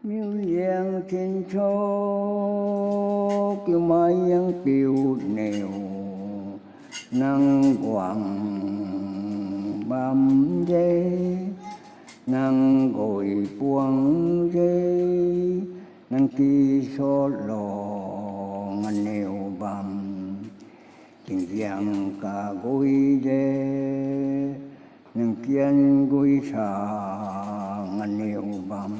miêu giang thiên số kêu mai yang kiều nèo năng hoàng bám dê năng gội buông dê năng kỳ số lò ngân nèo bám tình giang cả gối dê năng kiên gối xa ngân nèo bám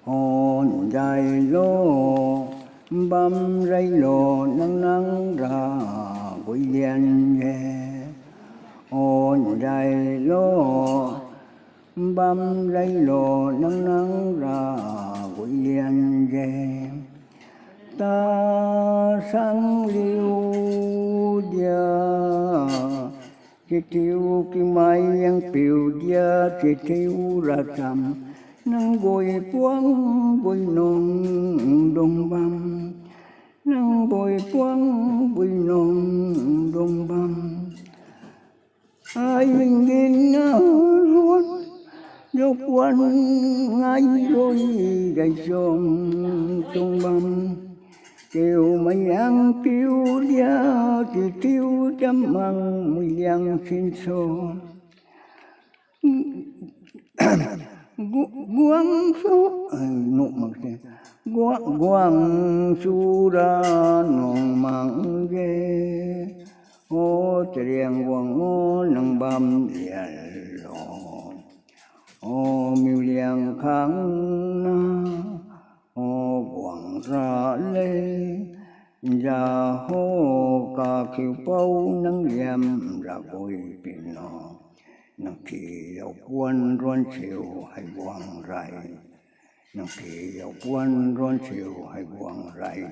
hồn dài lô băm rây lô nắng nắng ra quỷ liên về hồn dài lô băm rây lô nắng nắng ra quỷ liên về ta sang liu dia chỉ thiếu cái mai yang piu dia chỉ thiếu ra trăm nắng bồi quang bồi nồng đông băm nắng bồi quang bồi nồng đông băm ai mình đến ruột dốc quanh ngay đôi đầy sông tung băm kêu mày ăn tiêu dia chỉ tiêu chấm măng mùi liang xin xô guang su nụ mặc gì guang su ra nong mang ghê ô triềng guang ô nang bam lo ô miêu liang khang na ô guang ra lê ra hô ca kiều bao nang liam ra bồi pin no năng kỳ dạo quân rôn chiều hay quang rải năng kỳ dạo quân rôn chiều hay quang rải